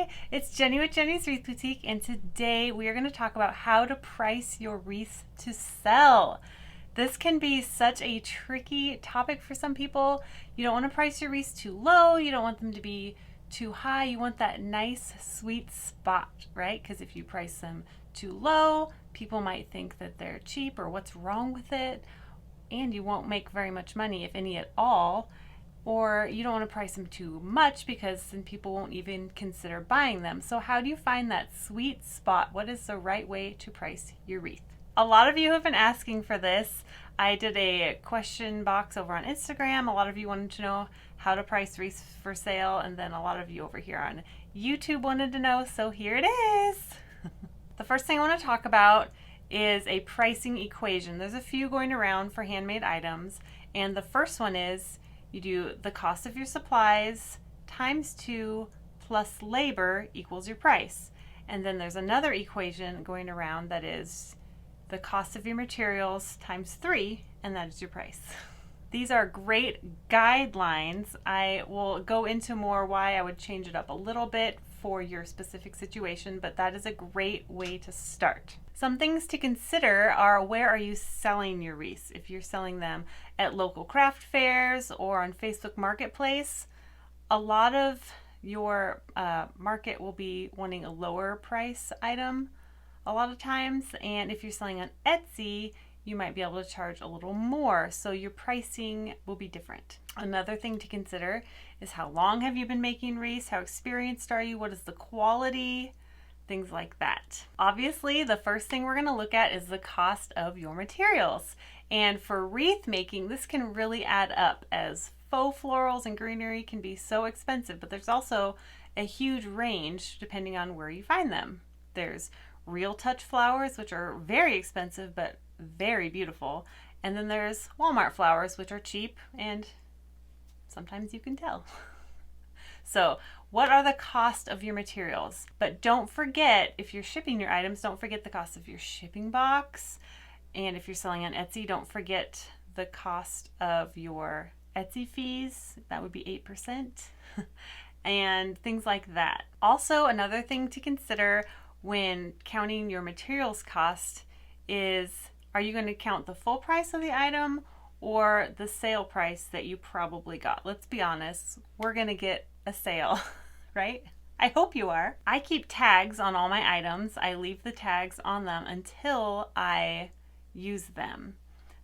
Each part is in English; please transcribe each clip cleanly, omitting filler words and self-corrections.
Hi, it's Jenny with Jenny's Wreath Boutique, and today we are going to talk about how to price your wreaths to sell. This can be such a tricky topic for some people. You don't want to price your wreaths too low, you don't want them to be too high, you want that nice sweet spot, right? Because if you price them too low, people might think that they're cheap or what's wrong with it, and you won't make very much money, if any at all. Or you don't want to price them too much because then people won't even consider buying them. So how do you find that sweet spot? What is the right way to price your wreath? A lot of you have been asking for this. I did a question box over on Instagram. A lot of you wanted to know how to price wreaths for sale, and then a lot of you over here on YouTube wanted to know, so here it is. The first thing I want to talk about is a pricing equation. There's a few going around for handmade items, and the first one is you do the cost of your supplies times 2 plus labor equals your price. And then there's another equation going around that is the cost of your materials times 3, and that is your price. These are great guidelines. I will go into more why I would change it up a little bit for your specific situation, but that is a great way to start. Some things to consider are, where are you selling your wreaths? If you're selling them at local craft fairs or on Facebook Marketplace, a lot of your market will be wanting a lower price item a lot of times, and if you're selling on Etsy, you might be able to charge a little more, so your pricing will be different. Another thing to consider is, how long have you been making wreaths? How experienced are you? What is the quality? Things like that. Obviously, the first thing we're going to look at is the cost of your materials. And for wreath making, this can really add up, as faux florals and greenery can be so expensive, but there's also a huge range depending on where you find them. There's real touch flowers, which are very expensive but very beautiful. And then there's Walmart flowers, which are cheap and sometimes you can tell. So what are the cost of your materials? But don't forget, if you're shipping your items, don't forget the cost of your shipping box. And if you're selling on Etsy, don't forget the cost of your Etsy fees. That would be 8%. And things like that. Also, another thing to consider when counting your materials cost is, are you going to count the full price of the item or the sale price that you probably got? Let's be honest, we're going to get a sale, right? I hope you are. I keep tags on all my items. I leave the tags on them until I use them,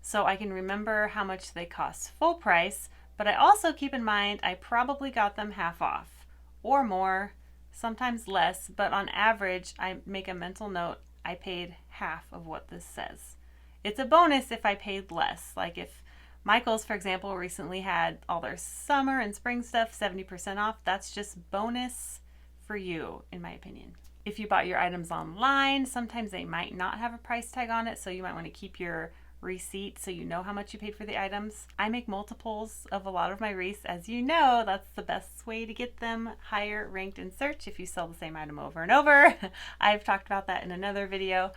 so I can remember how much they cost full price, but I also keep in mind I probably got them half off or more, sometimes less, but on average I make a mental note I paid half of what this says. It's a bonus if I paid less. Like if Michaels, for example, recently had all their summer and spring stuff 70% off, that's just bonus for you, in my opinion. If you bought your items online, sometimes they might not have a price tag on it, so you might want to keep your receipt so you know how much you paid for the items. I make multiples of a lot of my wreaths. As you know, that's the best way to get them higher ranked in search if you sell the same item over and over. I've talked about that in another video.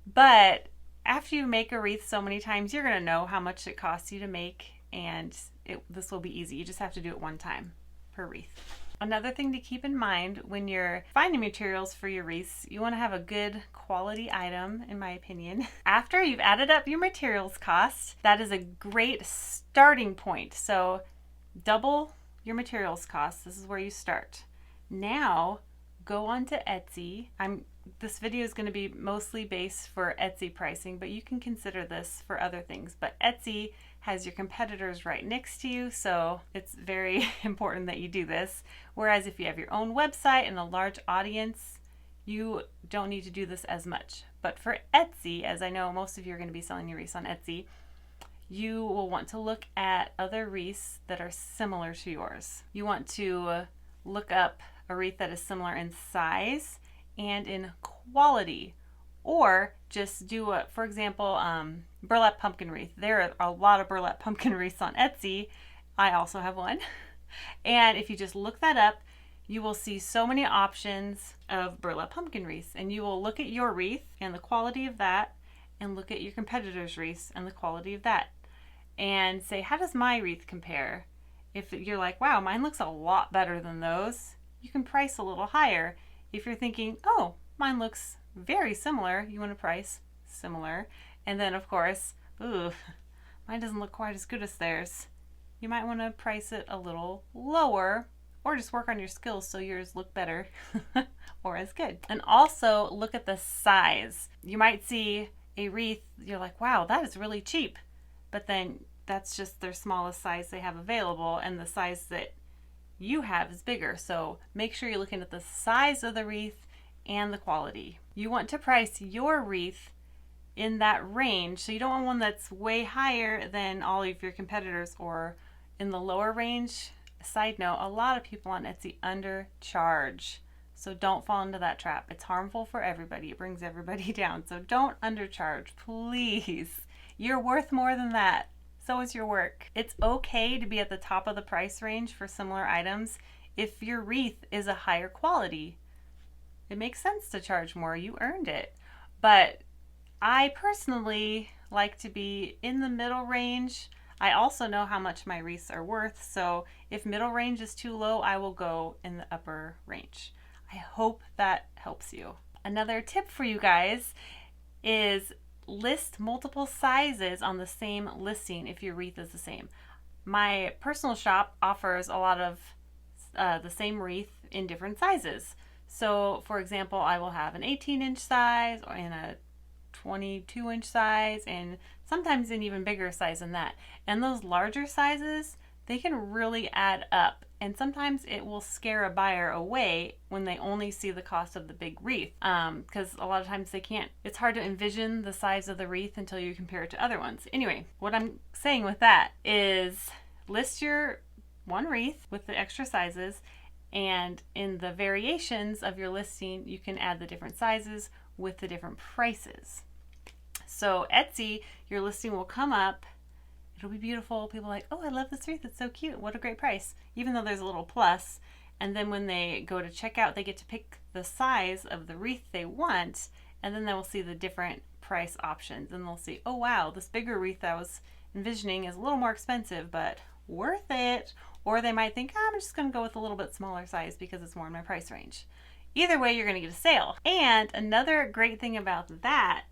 But after you make a wreath so many times, you're going to know how much it costs you to make, and this will be easy. You just have to do it one time per wreath. Another thing to keep in mind when you're finding materials for your wreaths, you want to have a good quality item, in my opinion. After you've added up your materials cost, that is a great starting point. So double your materials cost. This is where you start. Now go on to Etsy. This video is going to be mostly based for Etsy pricing, but you can consider this for other things. But Etsy has your competitors right next to you, so it's very important that you do this. Whereas if you have your own website and a large audience, you don't need to do this as much. But for Etsy, as I know most of you are going to be selling your wreaths on Etsy, you will want to look at other wreaths that are similar to yours. You want to look up a wreath that is similar in size and in quality, or just do a, for example, burlap pumpkin wreath. There are a lot of burlap pumpkin wreaths on Etsy. I also have one. And if you just look that up, you will see so many options of burlap pumpkin wreaths, and you will look at your wreath and the quality of that, and look at your competitors' wreaths and the quality of that, and say, how does my wreath compare? If you're like, wow, mine looks a lot better than those, you can price a little higher. If you're thinking, oh, mine looks very similar, you want to price similar. And then, of course, ooh, mine doesn't look quite as good as theirs. You might want to price it a little lower, or just work on your skills so yours look better or as good. And also look at the size. You might see a wreath, you're like, wow, that is really cheap. But then that's just their smallest size they have available, and the size that you have is bigger. So make sure you're looking at the size of the wreath and the quality. You want to price your wreath in that range. So you don't want one that's way higher than all of your competitors or in the lower range. Side note, a lot of people on Etsy undercharge. So don't fall into that trap. It's harmful for everybody. It brings everybody down. So don't undercharge, please. You're worth more than that. So is your work. It's okay to be at the top of the price range for similar items if your wreath is a higher quality. It makes sense to charge more. You earned it. But I personally like to be in the middle range. I also know how much my wreaths are worth, so if middle range is too low, I will go in the upper range. I hope that helps you. Another tip for you guys is list multiple sizes on the same listing if your wreath is the same. My personal shop offers a lot of the same wreath in different sizes. So, for example, I will have an 18-inch size and a 22-inch size, and sometimes an even bigger size than that. And those larger sizes, they can really add up, and sometimes it will scare a buyer away when they only see the cost of the big wreath, because a lot of times they can't. It's hard to envision the size of the wreath until you compare it to other ones. Anyway, what I'm saying with that is list your one wreath with the extra sizes, and in the variations of your listing, you can add the different sizes with the different prices. So Etsy, your listing will come up. It'll be beautiful. People are like, oh, I love this wreath. It's so cute. What a great price. Even though there's a little plus. And then when they go to checkout, they get to pick the size of the wreath they want. And then they will see the different price options. And they'll see, oh, wow, this bigger wreath I was envisioning is a little more expensive, but worth it. Or they might think, I'm just going to go with a little bit smaller size because it's more in my price range. Either way, you're going to get a sale. And another great thing about that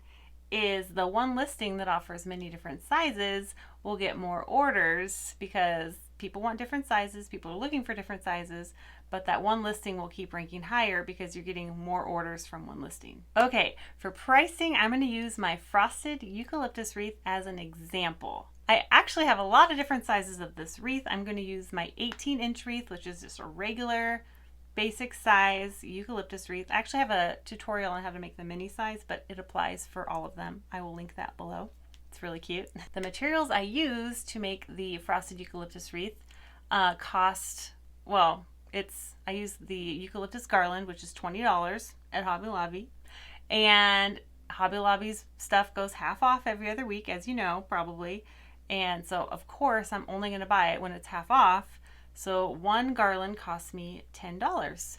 is the one listing that offers many different sizes will get more orders because people want different sizes, people are looking for different sizes, but that one listing will keep ranking higher because you're getting more orders from one listing. Okay, for pricing, I'm going to use my frosted eucalyptus wreath as an example. I actually have a lot of different sizes of this wreath. I'm going to use my 18-inch wreath, which is just a regular basic size eucalyptus wreath. I actually have a tutorial on how to make the mini size, but it applies for all of them. I will link that below. It's really cute. The materials I use to make the frosted eucalyptus wreath I use the eucalyptus garland, which is $20 at Hobby Lobby. And Hobby Lobby's stuff goes half off every other week, as you know, probably. And so, of course, I'm only going to buy it when it's half off. So one garland costs me $10.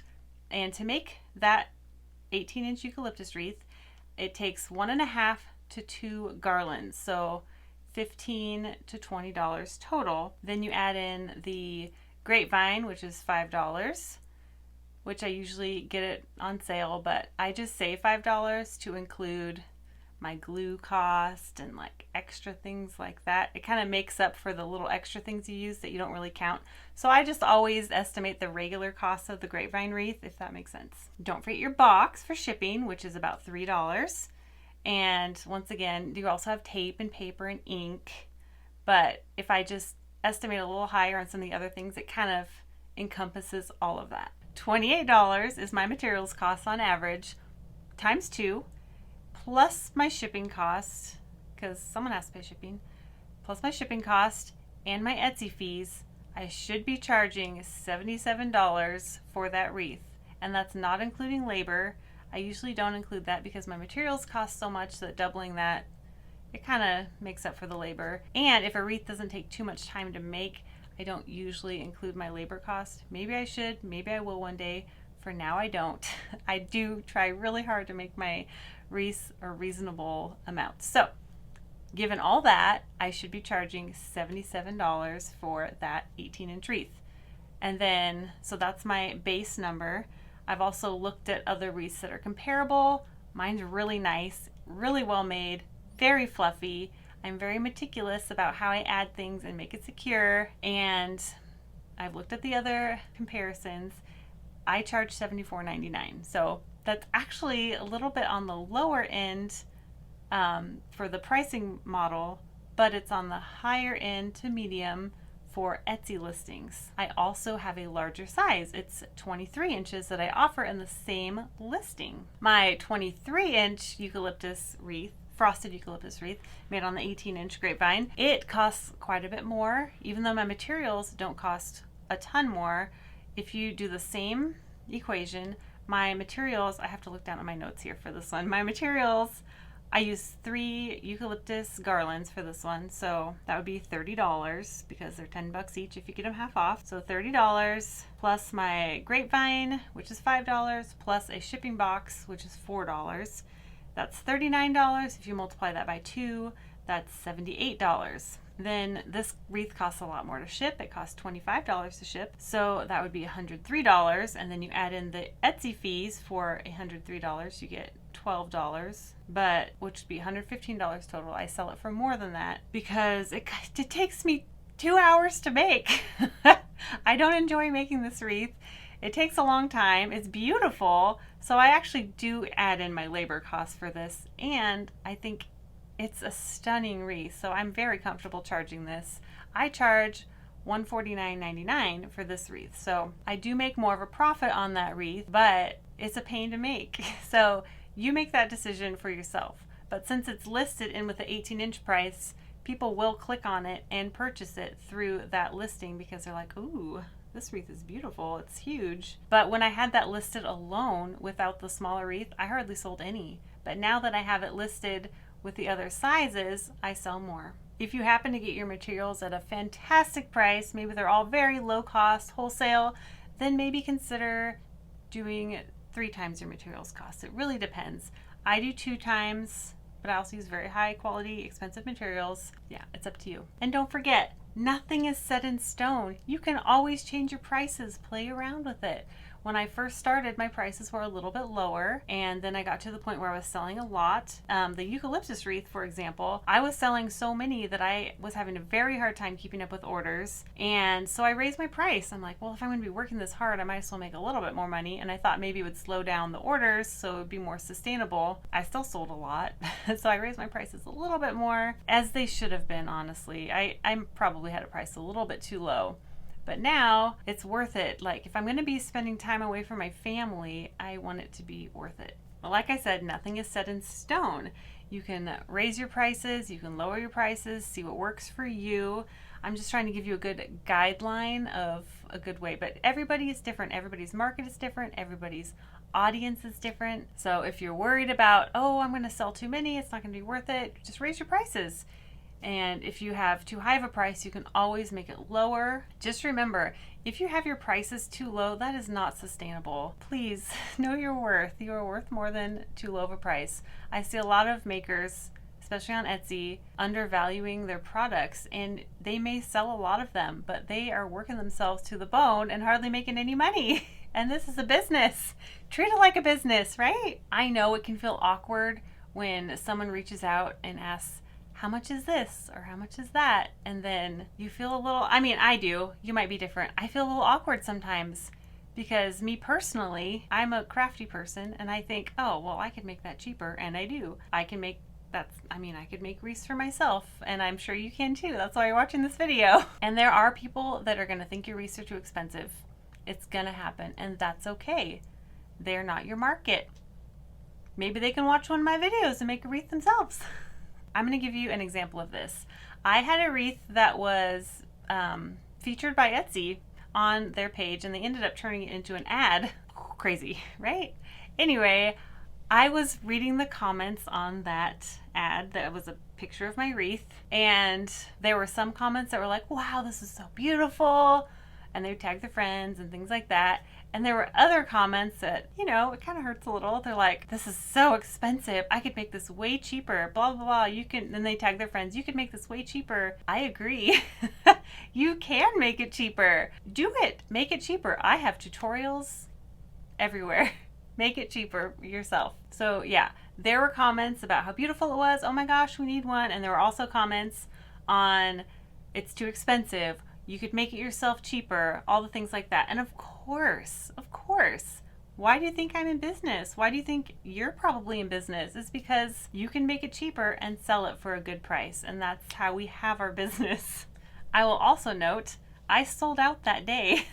And to make that 18-inch eucalyptus wreath, it takes 1.5 to 2 garlands. So $15 to $20 total. Then you add in the grapevine, which is $5, which I usually get it on sale, but I just say $5 to include my glue cost and like extra things like that. It kind of makes up for the little extra things you use that you don't really count. So I just always estimate the regular cost of the grapevine wreath, if that makes sense. Don't forget your box for shipping, which is about $3. And once again, you also have tape and paper and ink. But if I just estimate a little higher on some of the other things, it kind of encompasses all of that. $28 is my materials cost on average, times 2. Plus my shipping cost, because someone has to pay shipping, plus my shipping cost and my Etsy fees, I should be charging $77 for that wreath. And that's not including labor. I usually don't include that because my materials cost so much that doubling that, it kind of makes up for the labor. And if a wreath doesn't take too much time to make, I don't usually include my labor cost. Maybe I should, maybe I will one day. For now, I don't. I do try really hard to make my wreaths a reasonable amount. So, given all that, I should be charging $77 for that 18-inch wreath. And then, so that's my base number. I've also looked at other wreaths that are comparable. Mine's really nice, really well made, very fluffy. I'm very meticulous about how I add things and make it secure. And I've looked at the other comparisons. I charge $74.99. So that's actually a little bit on the lower end for the pricing model, but it's on the higher end to medium for Etsy listings. I also have a larger size. It's 23 inches that I offer in the same listing. My 23-inch eucalyptus wreath, frosted eucalyptus wreath, made on the 18-inch grapevine, it costs quite a bit more, even though my materials don't cost a ton more. If you do the same equation, my materials, I have to look down at my notes here for this one. My materials, I use 3 eucalyptus garlands for this one, so that would be $30 because they're $10 each if you get them half off. So $30 plus my grapevine, which is $5, plus a shipping box, which is $4. That's $39. If you multiply that by 2, that's $78. Then this wreath costs a lot more to ship. It costs $25 to ship, so that would be $103. And then you add in the Etsy fees for $103, you get $12, but which would be $115 total. I sell it for more than that because it takes me 2 hours to make. I don't enjoy making this wreath. It takes a long time. It's beautiful, so I actually do add in my labor costs for this, and I think it's a stunning wreath, so I'm very comfortable charging this. I charge $149.99 for this wreath, so I do make more of a profit on that wreath, but it's a pain to make. So you make that decision for yourself. But since it's listed in with the 18-inch price, people will click on it and purchase it through that listing because they're like, ooh, this wreath is beautiful, it's huge. But when I had that listed alone without the smaller wreath, I hardly sold any. But now that I have it listed with the other sizes, I sell more. If you happen to get your materials at a fantastic price, maybe they're all very low cost, wholesale, then maybe consider doing 3 times your materials cost. It really depends. I do 2 times, but I also use very high quality, expensive materials. Yeah, it's up to you. And don't forget, nothing is set in stone. You can always change your prices, play around with it. When I first started, my prices were a little bit lower, and then I got to the point where I was selling a lot. The eucalyptus wreath, for example, I was selling so many that I was having a very hard time keeping up with orders, and so I raised my price. I'm like, well, if I'm going to be working this hard, I might as well make a little bit more money, and I thought maybe it would slow down the orders so it would be more sustainable. I still sold a lot, so I raised my prices a little bit more, as they should have been, honestly. I probably had a price a little bit too low. But now it's worth it. Like, if I'm going to be spending time away from my family, I want it to be worth it. But like I said, nothing is set in stone. You can raise your prices, you can lower your prices, see what works for you. I'm just trying to give you a good guideline of a good way. But everybody is different. Everybody's market is different. Everybody's audience is different. So if you're worried about, oh, I'm going to sell too many, it's not going to be worth it, just raise your prices. And if you have too high of a price, you can always make it lower. Just remember, if you have your prices too low, that is not sustainable. Please know your worth. You are worth more than too low of a price. I see a lot of makers, especially on Etsy, undervaluing their products, and they may sell a lot of them, but they are working themselves to the bone and hardly making any money. And this is a business. Treat it like a business, right? I know it can feel awkward when someone reaches out and asks, how much is this or how much is that? And then you feel a little, I mean, I do, you might be different. I feel a little awkward sometimes because me personally, I'm a crafty person and I think, oh, well, I could make that cheaper, and I do. I could make wreaths for myself, and I'm sure you can too. That's why you're watching this video. And there are people that are gonna think your wreaths are too expensive. It's gonna happen, and that's okay. They're not your market. Maybe they can watch one of my videos and make a wreath themselves. I'm going to give you an example of this. I had a wreath that was featured by Etsy on their page, and they ended up turning it into an ad. Crazy, right? Anyway, I was reading the comments on that ad that was a picture of my wreath, and there were some comments that were like, wow, this is so beautiful, and they would tag their friends and things like that. And there were other comments that, you know, it kind of hurts a little. They're like, this is so expensive. I could make this way cheaper, blah, blah, blah. You can, then they tag their friends. You could make this way cheaper. I agree. You can make it cheaper. Do it. Make it cheaper. I have tutorials everywhere. Make it cheaper yourself. So yeah, there were comments about how beautiful it was. Oh my gosh, we need one. And there were also comments on it's too expensive. You could make it yourself cheaper, all the things like that. And of course, why do you think I'm in business? Why do you think you're probably in business? It's because you can make it cheaper and sell it for a good price. And that's how we have our business. I will also note, I sold out that day.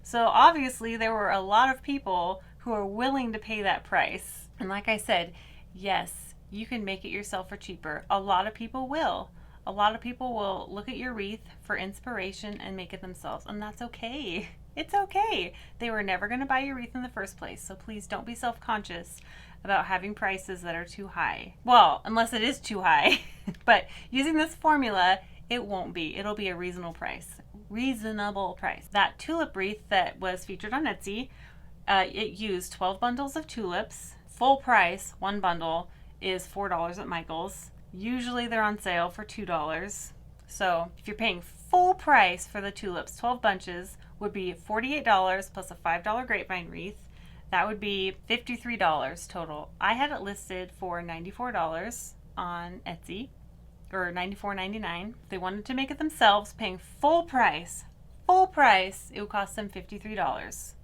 So obviously there were a lot of people who are willing to pay that price. And like I said, yes, you can make it yourself for cheaper. A lot of people will. A lot of people will look at your wreath for inspiration and make it themselves, and that's okay. It's okay. They were never going to buy your wreath in the first place, so please don't be self-conscious about having prices that are too high. Well, unless it is too high. But using this formula, it won't be. It'll be a reasonable price. That tulip wreath that was featured on Etsy, it used 12 bundles of tulips. Full price, one bundle, is $4 at Michael's. Usually they're on sale for $2. So if you're paying full price for the tulips, 12 bunches would be $48 plus a $5 grapevine wreath. That would be $53 total. I had it listed for $94 on Etsy, or $94.99. If they wanted to make it themselves, paying full price, it would cost them $53.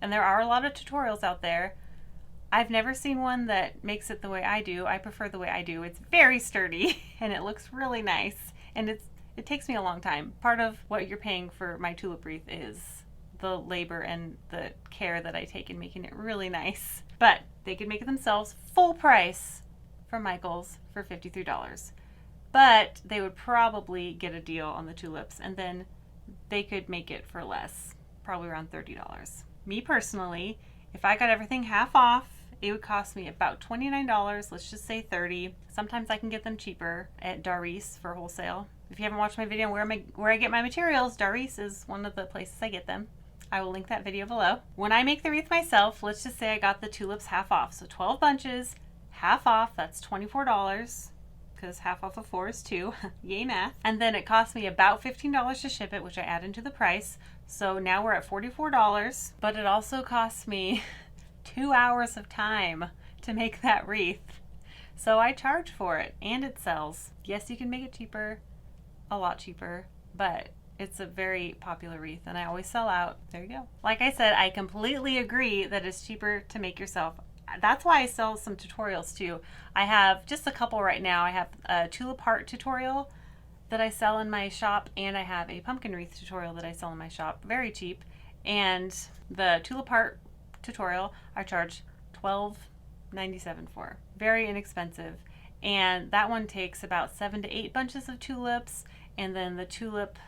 And there are a lot of tutorials out there. I've never seen one that makes it the way I do. I prefer the way I do. It's very sturdy and it looks really nice, and it takes me a long time. Part of what you're paying for my tulip wreath is the labor and the care that I take in making it really nice. But they could make it themselves full price from Michael's for $53. But they would probably get a deal on the tulips, and then they could make it for less, probably around $30. Me personally, if I got everything half off, it would cost me about $29, let's just say $30. Sometimes I can get them cheaper at Darice for wholesale. If you haven't watched my video on where I get my materials, Darice is one of the places I get them. I will link that video below. When I make the wreath myself, let's just say I got the tulips half off. So 12 bunches, half off, that's $24, because half off of 4 is 2. Yay math. And then it cost me about $15 to ship it, which I add into the price. So now we're at $44, but it also cost me 2 hours of time to make that wreath. So I charge for it, and it sells. Yes, you can make it cheaper, a lot cheaper, but it's a very popular wreath, and I always sell out. There you go. Like I said, I completely agree that it's cheaper to make yourself. That's why I sell some tutorials too. I have just a couple right now. I have a tulip heart tutorial that I sell in my shop, and I have a pumpkin wreath tutorial that I sell in my shop, very cheap. And the tulip heart tutorial I charge $12.97 for. Very inexpensive. And that one takes about 7 to 8 bunches of tulips, and then the tulip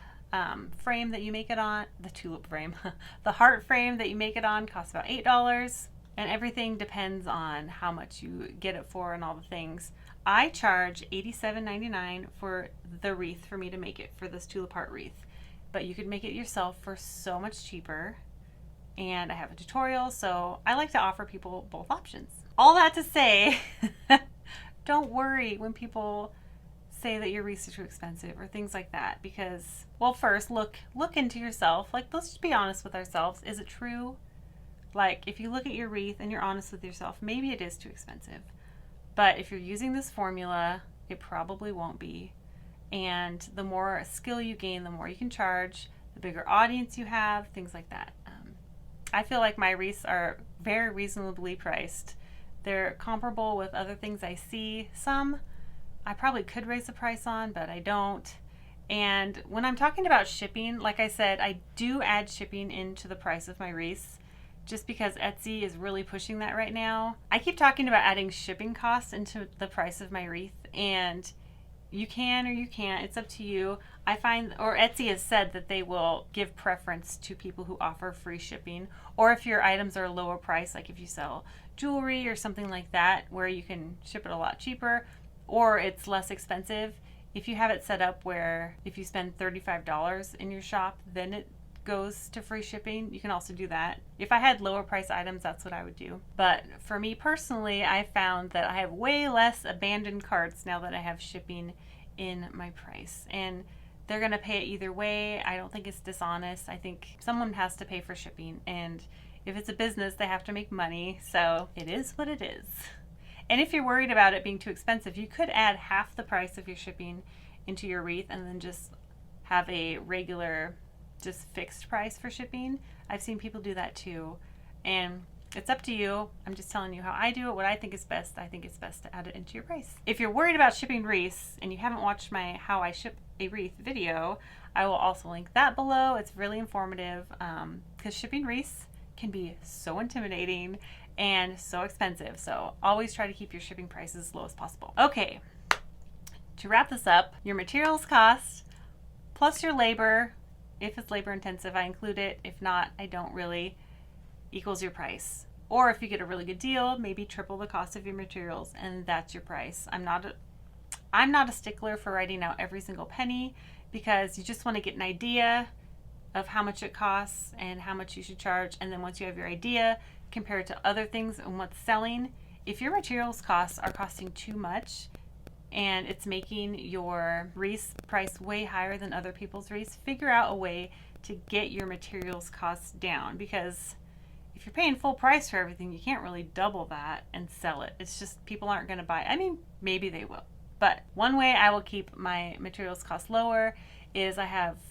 frame that you make it on, the tulip frame, the heart frame that you make it on costs about $8, and everything depends on how much you get it for and all the things. I charge $87.99 for the wreath for me to make it, for this tulip heart wreath, but you could make it yourself for so much cheaper. And I have a tutorial, so I like to offer people both options. All that to say, don't worry when people say that your wreaths are too expensive or things like that, because, well, first look into yourself. Like, let's just be honest with ourselves. Is it true? Like, if you look at your wreath and you're honest with yourself, maybe it is too expensive. But if you're using this formula, it probably won't be. And the more skill you gain, the more you can charge, the bigger audience you have, things like that. I feel like my wreaths are very reasonably priced. They're comparable with other things I see. Some I probably could raise the price on, but I don't. And when I'm talking about shipping, like I said, I do add shipping into the price of my wreaths, just because Etsy is really pushing that right now. I keep talking about adding shipping costs into the price of my wreath, and you can or you can't. It's up to you. I find, or Etsy has said that they will give preference to people who offer free shipping, or if your items are a lower price, like if you sell jewelry or something like that, where you can ship it a lot cheaper, or it's less expensive. If you have it set up where if you spend $35 in your shop, then it goes to free shipping. You can also do that. If I had lower price items, that's what I would do. But for me personally, I found that I have way less abandoned carts now that I have shipping in my price. And they're going to pay it either way. I don't think it's dishonest. I think someone has to pay for shipping. And If it's a business, they have to make money, so it is what it is. And if you're worried about it being too expensive, you could add half the price of your shipping into your wreath and then just have a regular, just fixed price for shipping. I've seen people do that too. And it's up to you. I'm just telling you how I do it, what I think is best. I think it's best to add it into your price. If you're worried about shipping wreaths and you haven't watched my How I Ship a Wreath video, I will also link that below. It's really informative because shipping wreaths can be so intimidating and so expensive. So always try to keep your shipping prices as low as possible. Okay, to wrap this up, your materials cost plus your labor, if it's labor intensive, I include it. If not, I don't really, equals your price. Or if you get a really good deal, maybe triple the cost of your materials and that's your price. I'm not a stickler for writing out every single penny because you just want to get an idea of how much it costs and how much you should charge. And then once you have your idea, compare it to other things and what's selling. If your materials costs are costing too much and it's making your wreath price way higher than other people's wreaths, figure out a way to get your materials costs down, because if you're paying full price for everything, you can't really double that and sell it. It's just people aren't going to buy. I mean, maybe they will. But one way I will keep my materials cost lower is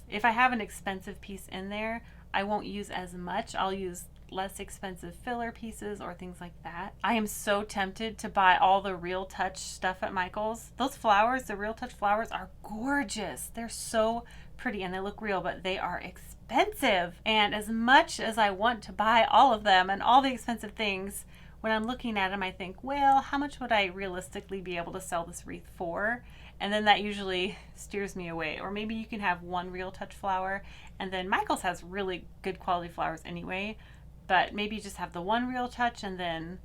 if I have an expensive piece in there, I won't use as much. I'll use less expensive filler pieces or things like that. I am so tempted to buy all the Real Touch stuff at Michael's. Those flowers, the Real Touch flowers, are gorgeous. They're so pretty and they look real, but they are expensive. And as much as I want to buy all of them and all the expensive things, when I'm looking at them, I think, well, how much would I realistically be able to sell this wreath for? And then that usually steers me away. Or maybe you can have one Real Touch flower, and then Michael's has really good quality flowers anyway, but maybe just have the one Real Touch and then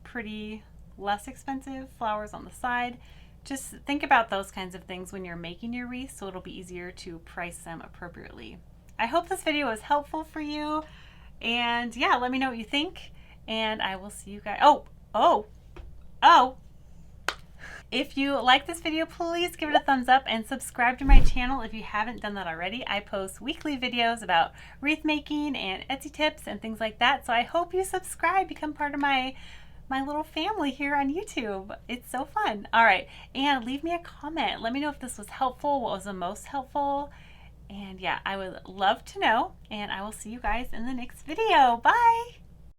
pretty less expensive flowers on the side. Just think about those kinds of things when you're making your wreath, so it'll be easier to price them appropriately. I hope this video was helpful for you, and yeah, let me know what you think, and I will see you guys. Oh! If you like this video, please give it a thumbs up and subscribe to my channel if you haven't done that already. I post weekly videos about wreath making and Etsy tips and things like that, so I hope you subscribe, become part of my little family here on YouTube. It's so fun. All right, and leave me a comment. Let me know if this was helpful, what was the most helpful, and yeah, I would love to know, and I will see you guys in the next video. Bye!